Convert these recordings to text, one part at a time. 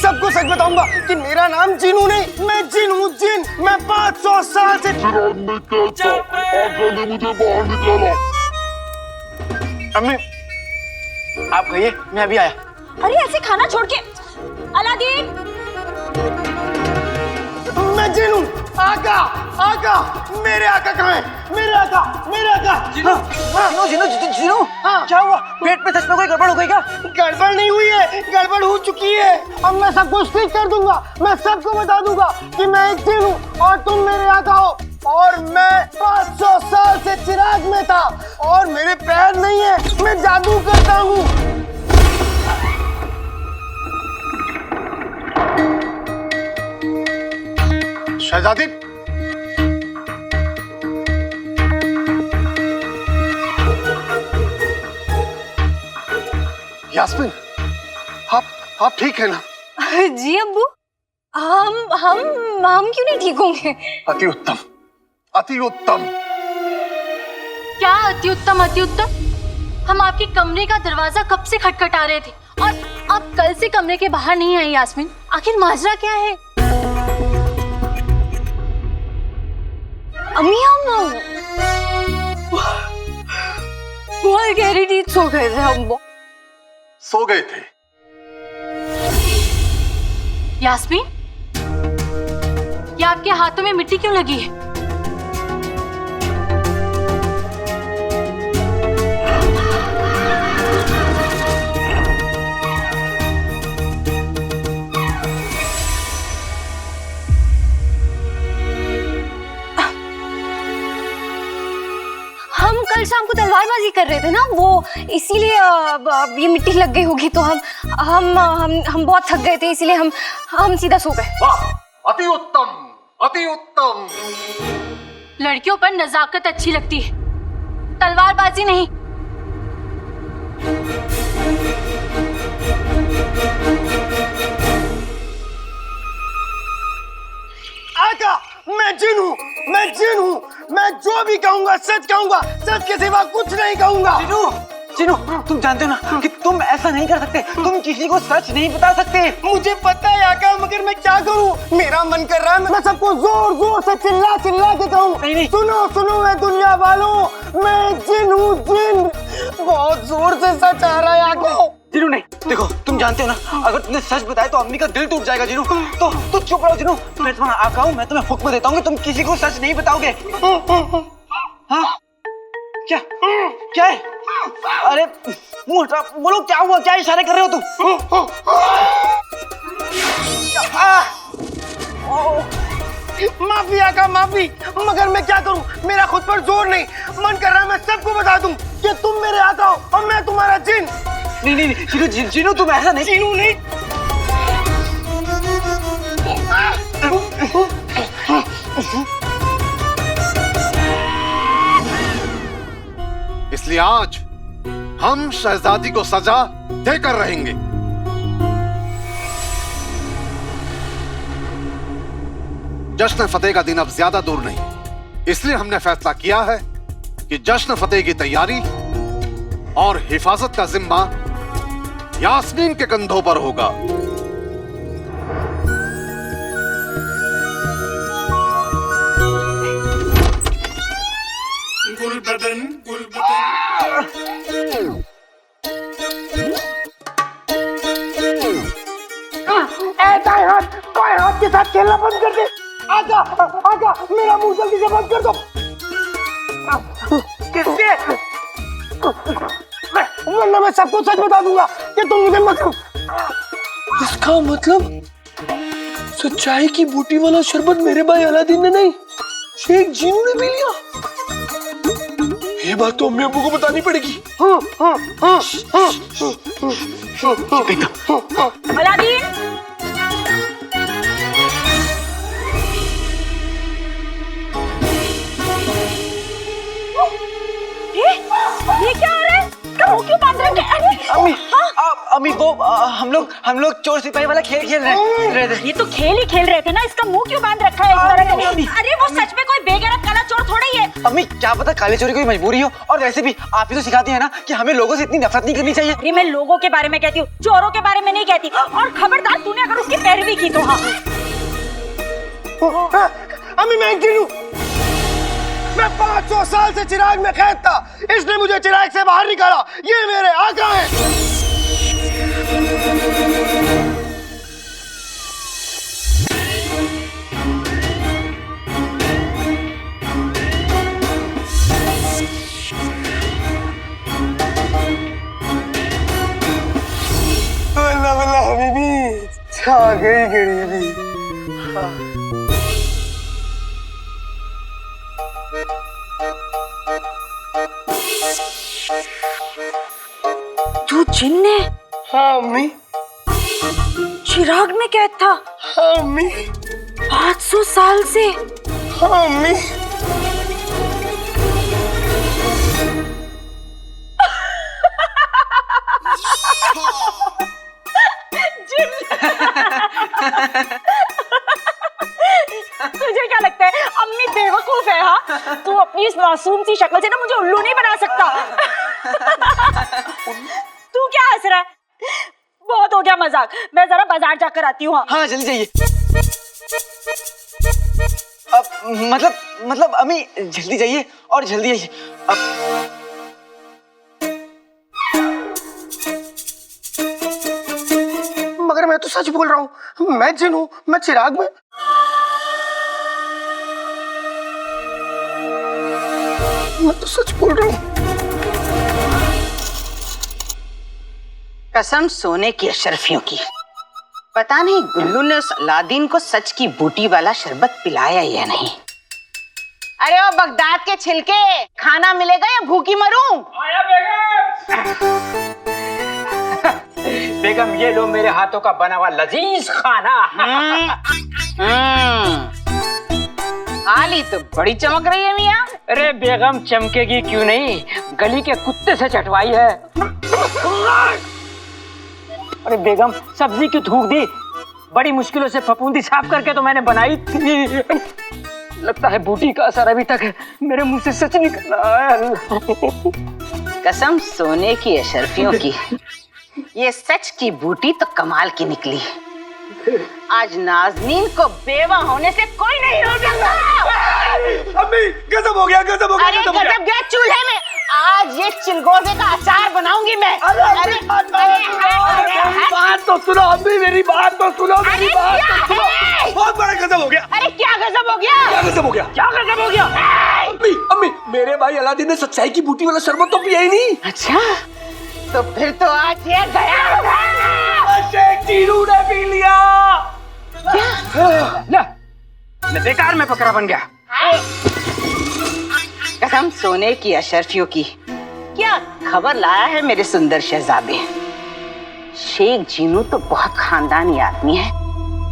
सबको सच बताऊंगा कि मेरा नाम जीनू नहीं, मैं जिन हूँ, जिन। मैं 500 साल से चिराग में कहता, आका ने मुझे बाहर निकाला। अम्मी आप कहिए, मैं अभी आया। अरे ऐसे खाना छोड़ के अलादीन। मैं जिन हूँ। आका, आका, मेरे आका कहाँ है? मेरे आका, मेरे आका। जिनू, जिनू, जिनू, जिनू, हाँ। क्या हुआ? पेट में सच में कोई गड़बड़ हो गई क्या? गड़बड़ नहीं हुई है, गड़बड़ हो चुकी है। अब मैं सब कुछ ठीक कर दूंगा। मैं सबको बता दूंगा कि मैं एक जिन हूँ और तुम मेरे आका हो। और मैं 500 साल से चिराग में था और मेरे पैर नहीं है, मैं जादू करता हूँ। शहजादी, यास्मीन, आप ठीक है ना? जी अब्बू, हम क्यों नहीं ठीक होंगे? अति उत्तम, अति उत्तम। क्या अति उत्तम, अति उत्तम? हम आपके कमरे का दरवाजा कब से खटखटा रहे थे और आप कल से कमरे के बाहर नहीं आई। यास्मीन, आखिर माजरा क्या है? अम्मी हम बहुत गहरी नींद सो गए थे हम। सो गए थे? यास्मीन, ये आपके हाथों में मिट्टी क्यों लगी है? हम कल शाम को तलवारबाजी कर रहे थे ना, वो इसीलिए अब ये मिट्टी लग गई होगी। तो हम बहुत थक गए थे, इसीलिए हम सीधा सो गए। वाह, अति उत्तम, अति उत्तम। लड़कियों पर नजाकत अच्छी लगती है, तलवारबाजी नहीं। आका, मैं जिन हूँ, मैं जिन हूँ। मैं जो भी कहूँगा सच कहूँगा, सच के सिवा कुछ नहीं कहूँगा। जिनू, जिनू, तुम जानते हो ना कि तुम ऐसा नहीं कर सकते। तुम किसी को सच नहीं बता सकते। मुझे पता है आका, मगर मैं क्या करूँ? मेरा मन कर रहा है मैं सबको जोर जोर से चिल्ला चिल्ला के कहूँ, नहीं। सुनो सुनो मैं दुनिया वालों, मैं जिन हूँ, जिन। बहुत जोर से सच आ रहा है आका। जिनू नहीं, देखो तुम जानते हो ना, अगर तुमने सच बताया तो अम्मी का दिल टूट जाएगा। जिनू, तो चुप रहो। जिनू, मैं तुम्हारा आका हूँ, मैं तुम्हें हुक्म देता हूँ कि तुम किसी को सच नहीं बताओगे। हाँ? क्या क्या है? अरे मुंह हटा, बोलो क्या हुआ? क्या इशारे कर रहे हो तुम? माफी आका, माफी, मगर मैं क्या करूँ? मेरा खुद पर जोर नहीं। मन कर रहा है मैं सबको बता दूं कि तुम मेरे आका हो और मैं तुम्हारा जिन। नहीं, जिनू, जिनू, तुम ऐसा नहीं। जिनू नहीं। इसलिए आज हम शहजादी को सजा देकर रहेंगे। जश्न फतेह का दिन अब ज्यादा दूर नहीं, इसलिए हमने फैसला किया है कि जश्न फतेह की तैयारी और हिफाजत का जिम्मा यास्मीन के कंधों पर होगा। गुलबदन, कोई हाथ के साथ खेलना बंद कर दे। आका, आका, मेरा मुंह जल्दी से बंद कर दो। किससे? वरना मैं सबको सच बता दूंगा कि तुम मुझे मत। इसका मतलब सच्चाई की बूटी वाला शरबत मेरे भाई अलादीन ने नहीं, शेख जीनू ने पी लिया। ये बात तो अम्मी अब्बू को बतानी पड़ेगी। अलादीन, ये क्या हो रहा है? मुंह क्यों बांध रखे? अम्मी, अम्मी वो हम लोग चोर सिपाही वाला खेल खेल रहे थे। ये तो खेल ही खेल रहे थे ना, इसका मुंह क्यों बांध रखा है इस तरह का? अरे वो सच में कोई बेगैरत काला चोर थोड़ा ही है। अम्मी क्या पता काले चोरी कोई मजबूरी हो, और वैसे भी आप ही तो सिखाती है ना कि हमें लोगों से इतनी नफरत नहीं करनी चाहिए। अरे मैं लोगों के बारे में कहती हूँ, चोरों के बारे में नहीं कहती। और खबरदार, तूने अगर उसकी शादी की तो हाँ। अम्मी मैं एक हूँ। मैं 500 साल से चिराग में कैद था, इसने मुझे चिराग से बाहर निकाला। ये मेरे आका हैं। बल्ला बल्ला हबीबी, छा गई गरीबी। तू जिन है? हाँ अम्मी। चिराग में कैद था? हाँ अम्मी। 500 साल से? हाँ अम्मी। तुझे क्या लगता है अम्मी बेवकूफ है? हाँ, तू अपनी इस मासूम सी शक्ल से ना मुझे उल्लू नहीं बना सकता। तू क्या हंस रहा है? बहुत हो गया मजाक, मैं जरा बाजार जाकर आती हूँ। हाँ जल्दी जाइए। अब मतलब अम्मी जल्दी जाइए और जल्दी आइए। अब मगर मैं तो सच बोल रहा हूँ, मैं जिन हूँ, मैं चिराग में। मैं तो सच बोल रहा हूँ। कसम सोने की अशरफियों की, पता नहीं गुल्लू ने उस अलादीन को सच की बूटी वाला शरबत पिलाया या नहीं। अरे ओ बगदाद के छिलके, खाना मिलेगा या भूखी मरूं? आया बेगम, ये लो मेरे हाथों का बना हुआ लजीज खाना। थाली तो बड़ी चमक रही है मियाँ। अरे बेगम चमकेगी क्यों नहीं, गली के कुत्ते से चटवाई है। अरे बेगम सब्जी क्यों थूक दी? बड़ी मुश्किलों से फफूंदी साफ करके तो मैंने बनाई थी। लगता है बूटी का असर अभी तक मेरे मुंह से सच निकल रहा है। कसम सोने की अशरफियों की, ये सच की बूटी तो कमाल की निकली। आज नाज़नीन को बेवा होने से कोई नहीं रोकेगा। अम्मी गजब हो गया, गजब हो गया। अरे गजब गया चूल्हे में। आज ये चिलगोजे का अचार बनाऊंगी मैं। अरे बात तो सुनो अम्मी, मेरी बात तो सुनो, मेरी बात तो सुनो। बहुत बड़ा गजब हो गया। अरे क्या गजब हो गया? क्या गजब हो गया? क्या गजब हो गया? अम्मी अम्मी, मेरे भाई अलादीन ने सच्चाई की बूटी वाला शरबत तो पिया ही नहीं। अच्छा तो फिर तो आज ये गया। शेख जीनू ने पी लिया। ले बेकार में बकरा बन गया। कसम सोने की अशरफियों की, क्या खबर लाया है मेरे सुंदर शहजादे? शेख जीनू तो बहुत खानदानी आदमी है।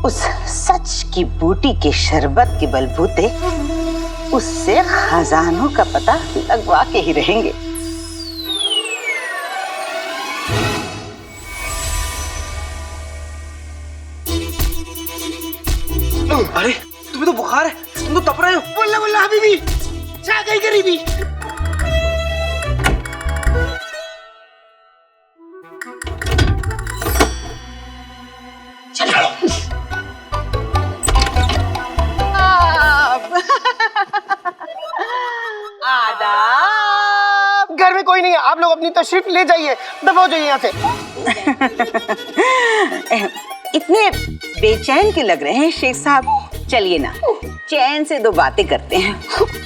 उस सच की बूटी के शरबत के बलबूते उससे खजानों का पता लगवा के ही रहेंगे। अरे तुम्हें तो बुखार है, तुम तो तप रहे हो। बल्ला बल्ला हबीबी, छा गई गरीबी। आदाब। घर में कोई नहीं है, आप लोग अपनी तशरीफ ले जाइए, दफा हो जाइए यहाँ से। इतने बेचैन के लग रहे हैं शेख साहब, चलिए ना चैन से दो बातें करते हैं।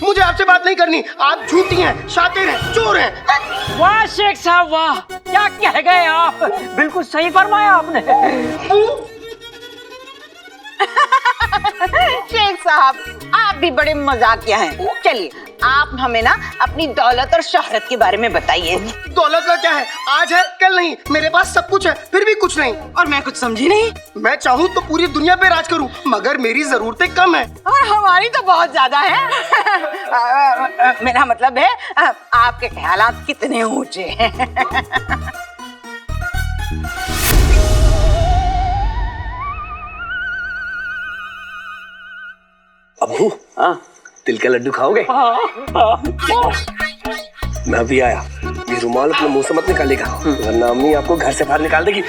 मुझे आपसे बात नहीं करनी, आप झूठी हैं, शातिर हैं, चोर हैं। वाह शेख साहब वाह, क्या कह गए आप, बिल्कुल सही फरमाया आपने। शेख साहब आप भी बड़े मजाकिया हैं। चलिए आप हमें ना अपनी दौलत और शोहरत के बारे में बताइए। दौलत का क्या है, आज है कल नहीं। मेरे पास सब कुछ है फिर भी कुछ नहीं। और मैं कुछ समझी नहीं। मैं चाहूँ तो पूरी दुनिया पे राज करूँ, मगर मेरी जरूरतें कम है। और हमारी तो बहुत ज्यादा है। मेरा मतलब है आपके ख्यालात कितने ऊंचे हैं। अब्बू हाँ, तिल का लड्डू खाओगे? मैं अभी आया। ये रुमाल अपने मुंह से मत निकालेगा, वरना अम्मी आपको घर से बाहर निकाल देगी।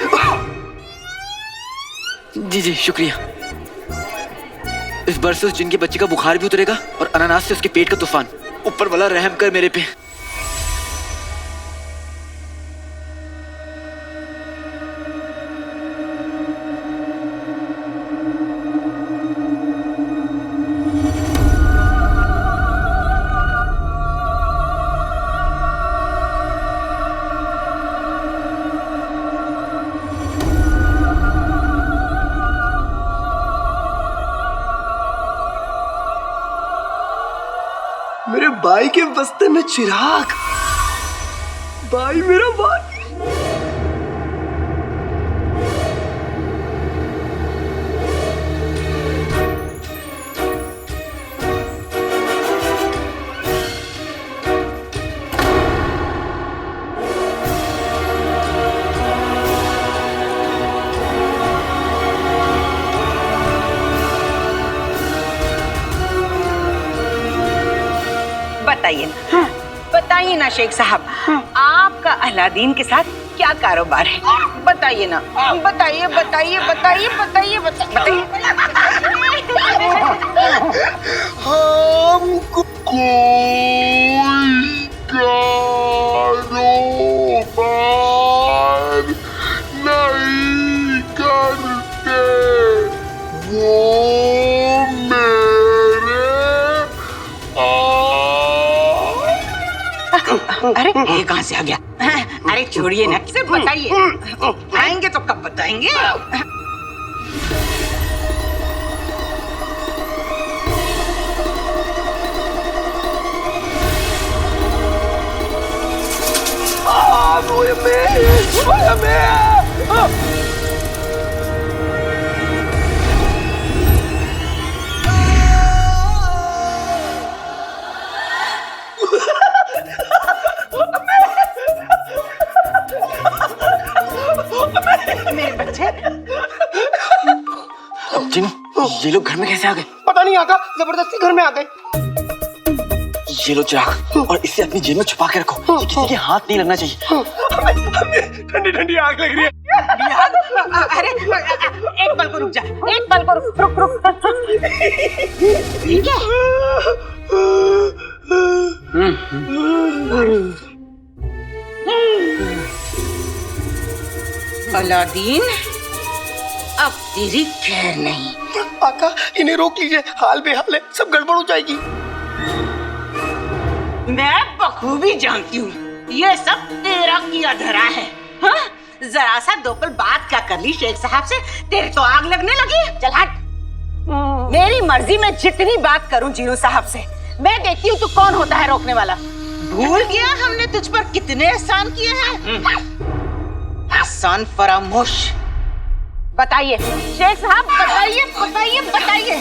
जी जी शुक्रिया। इस बार से उस जिन के बच्चे का बुखार भी उतरेगा और अनानास से उसके पेट का तूफान। ऊपर वाला रहम कर मेरे पे। मेरे भाई के बस्ते में चिराग। भाई मेरा भाई। बताइए ना शेख साहब, आपका अलादीन के साथ क्या कारोबार है? बताइए ना, बताइए बताइए बताइए बताइए बताइए। हमको कोई कारोबार नहीं करते, वो अरे ये कहाँ से आ गया? अरे छोड़िए ना, सिर्फ बताइए। आएंगे तो कब बताएंगे? मेरे बच्चे जिन, ये लोग घर में कैसे आ गए? पता नहीं आका, जबरदस्ती घर में आ गए। ये लो चिराग और इसे अपनी जेब में छुपा के रखो। ये किसी के हाथ नहीं लगना चाहिए। ठंडी ठंडी आग लग रही है। अरे एक पल को रुक जा, एक पल को रुक रुक रुक। ठीक है। अलादीन, अब तेरी खैर नहीं। आका इन्हें रोक लीजिए, हाल बेहाल है, सब गड़बड़ हो जाएगी। मैं बखूबी जानती हूँ ये सब तेरा किया धरा है। हाँ? जरा सा दो पल बात क्या कर ली शेख साहब से, तेरे तो आग लगने लगी। चल हट। मेरी मर्जी में जितनी बात करूँ जीनू साहब से, मैं देखती हूँ तू कौन होता है रोकने वाला। भूल गया हमने तुझ पर कितने एहसान किए हैं। एहसान फरामोश। बताइए शेख साहब, बताइए बताइए बताइए।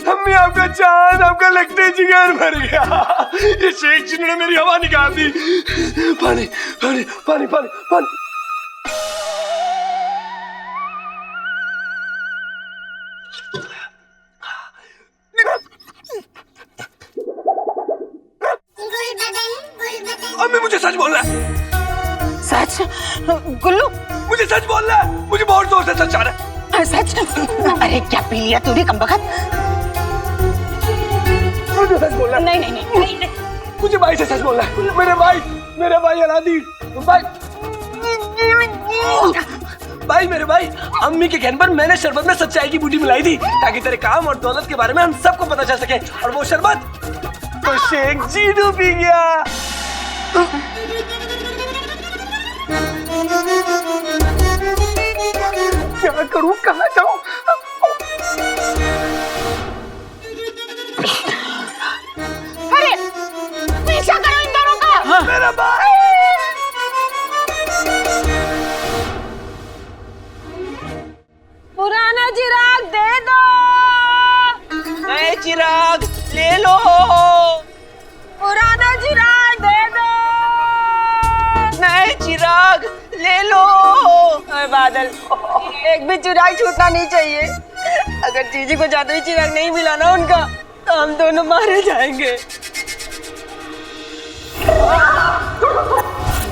हमें आपका चांद, आपका लगते जिगर भर गया। ये शेख जिन्होंने मेरी हवा निकाल दी। पानी पानी पानी पानी पानी। अम्मी मुझे सच बोलना है। सच? गुल्लू मुझे सच बोलना है, मुझे बहुत जोर से सच आ रहा है। सच? अरे क्या पी लिया तूने कमबख्त? मुझे सच बोलना है। नहीं नहीं नहीं, नहीं, नहीं। मुझे भाई से सच बोलना है। मेरे भाई अलादीन भाई मेरे भाई, अम्मी के कहने पर मैंने शरबत में सच्चाई की बूटी मिलाई थी ताकि तेरे काम और दौलत के बारे में हम सबको पता चल सके। और वो शरबत तो शेख जीनू पी गया। क्या करूं, कहाँ जाऊं? अरे पीछा करो इन दोनों का। हाँ। मेरा भाई। पुराना चिराग दे दो। नए चिराग ले लो। पुराना चिराग दे दो। नए चिराग ले लो। बादल एक भी चिराग छूटना नहीं चाहिए। अगर जीजी को जादुई चिराग नहीं मिला ना उनका, तो हम दोनों मारे जाएंगे।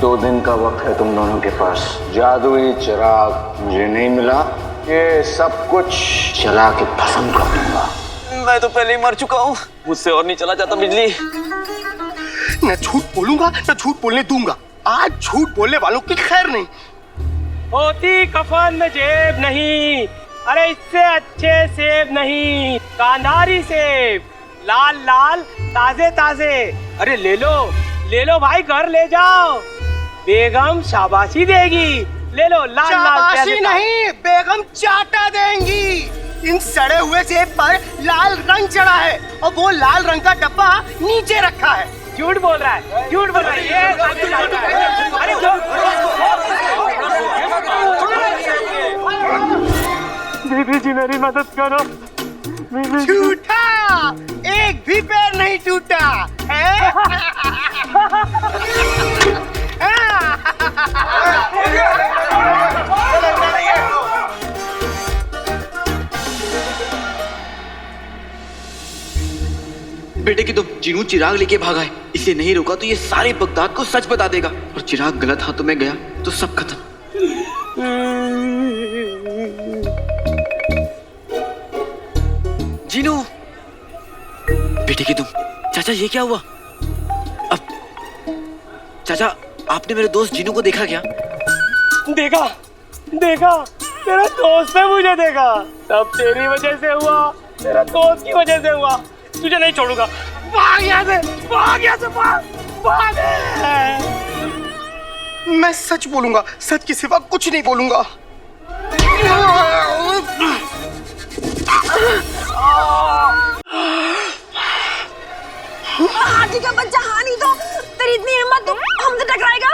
2 दिन का वक्त है तुम दोनों के पास। जादुई चिराग मुझे नहीं मिला, ये सब कुछ जला के भस्म कर दूंगा। मैं तो पहले ही मर चुका हूँ, मुझसे और नहीं चला जाता बिजली। न झूठ बोलूंगा न झूठ बोलने दूंगा। आज झूठ बोलने वालों की खैर नहीं। होती कफन में जेब नहीं, अरे इससे अच्छे सेब नहीं, कांधारी सेब, लाल लाल ताजे ताजे। अरे ले लो भाई, घर ले जाओ, बेगम शाबाशी देगी। ले लो लाल लाल शाबाशी नहीं, बेगम चाटा देंगी। इन सड़े हुए सेब पर लाल रंग चढ़ा है और वो लाल रंग का डब्बा नीचे रखा है। झूठ बोल रहा है, झूठ बोल रहा है ये। बीबी जी मेरी मदद करो। झूठा, एक भी पैर नहीं टूटा है। बेटे की तो जीनू चिराग लेके भागा है, इसे नहीं रोका तो ये सारे बगदाद को सच बता देगा, और चिराग गलत हाथों में गया तो सब खत्म। जीनू, बेटे की तुम। चाचा ये क्या हुआ? अब चाचा, आपने मेरे दोस्त जीनू को देखा क्या? देखा, तेरा दोस्त ने मुझे देखा। सब तेरी वजह से हुआ, तेरा दोस्त की वजह से हुआ। तुझे नहीं छोड़ूंगा। भाग यहाँ से, भाग। मैं सच बोलूंगा, सच के सिवा कुछ नहीं बोलूंगा। हाथी का बच्चा हानि तो तेरी इतनी हिम्मत तो हमसे टकराएगा?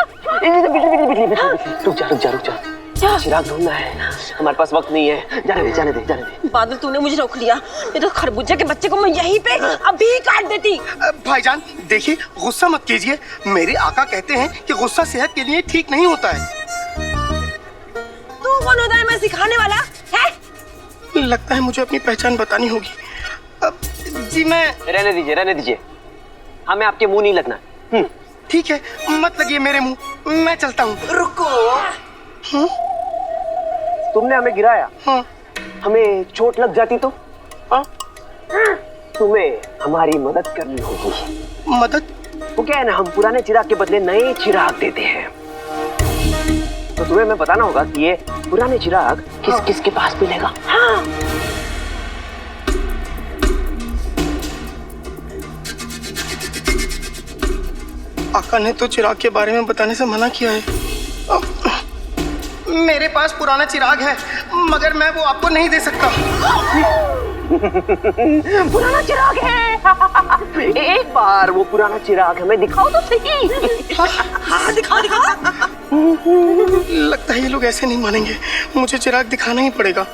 रुक जा। चिराग ढूंढना है, हमारे पास वक्त नहीं है। जाने दे। बादल, तूने मुझे रोक लिया, ये तो खरबूजे के बच्चे को मैं यहीं पे अभी काट देती। भाईजान देखिए, गुस्सा मत कीजिए। मेरे आका कहते हैं कि गुस्सा सेहत के लिए ठीक नहीं होता है। तू कौन होता है मैं सिखाने वाला है? लगता है मुझे अपनी पहचान बतानी होगी। अब जी मैं। रहने दीजिए, हमें आपके मुंह नहीं लगना। ठीक है, मत लगिए मेरे मुंह, मैं चलता हूँ। रुको। तुमने हमें गिराया, हाँ। हमें चोट लग जाती तो? हाँ? तुम्हें हमारी मदद करनी होगी। मदद? वो क्या है ना, हम पुराने चिराग के बदले नए चिराग देते हैं। तो तुम्हें मैं बताना होगा कि ये पुराने चिराग किस के पास मिलेगा। हाँ। आका ने तो चिराग के बारे में बताने से मना किया है। मेरे पास पुराना चिराग है, मगर मैं वो आपको नहीं दे सकता। पुराना चिराग है। एक बार वो पुराना चिराग हमें दिखाओ तो सही। हाँ, दिखा। लगता है ये लोग ऐसे नहीं मानेंगे, मुझे चिराग दिखाना ही पड़ेगा।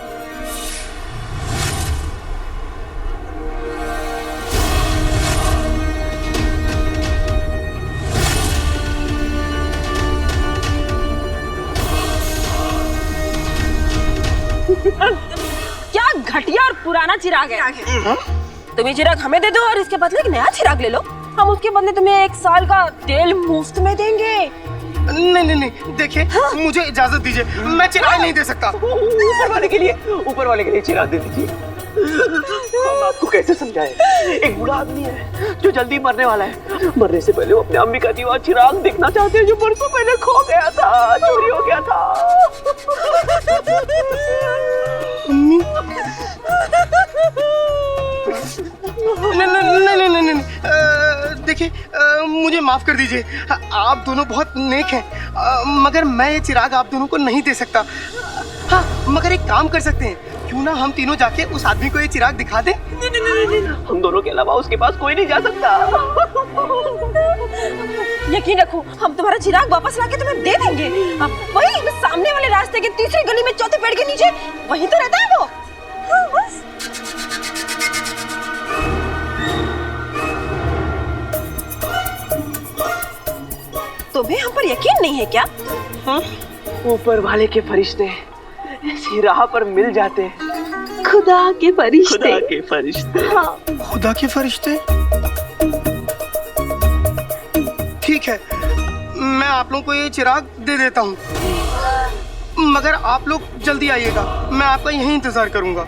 क्या घटिया और पुराना चिराग है। तुम ये चिराग हमें दे दो और इसके बदले एक नया चिराग ले लो। हम उसके बदले तुम्हें 1 साल का तेल मुफ्त में देंगे। नहीं, देखिए, मुझे इजाजत दीजिए, मैं चिराग नहीं दे सकता। ऊपर वाले के लिए चिराग दे दीजिए। हम आपको कैसे समझाएं? एक बूढ़ा आदमी है जो जल्दी मरने वाला है। मरने से पहले वो अपने अम्मी का दीवा चिराग देखना चाहते हैं, जो बरसों पहले खो गया था, चोरी हो गया था। अम्मी? नहीं, देखिए, मुझे माफ कर दीजिए। आप दोनों बहुत नेक हैं, मगर मैं ये चिराग आप दोनों को नहीं दे सकता। हाँ, मगर एक काम कर सकते हैं, क्यों ना हम तीनों जाके उस आदमी को ये चिराग दिखा दें? नहीं, हम दोनों के अलावा उसके पास कोई नहीं जा सकता। यकीन रखो, हम तुम्हारा चिराग वापस लाके तुम्हें दे देंगे। वही सामने वाले रास्ते के तीसरी गली में चौथे पेड़ के नीचे, वहीं तो रहता है वो। हाँ, बस। तुम्हें हम पर यकीन नहीं है क्या? ऊपर वाले के फरिश्ते इसी राह पर मिल जाते हैं। खुदा के फरिश्ते। खुदा के फरिश्ते। हाँ। खुदा के फरिश्ते। ठीक है, मैं आप लोगों को ये चिराग दे देता हूँ, मगर आप लोग जल्दी आइएगा, मैं आपका यहीं इंतजार करूंगा।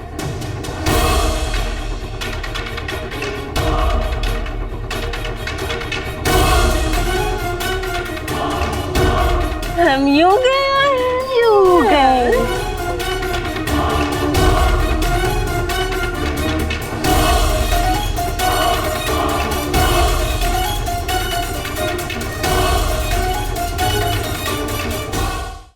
हम यूं गए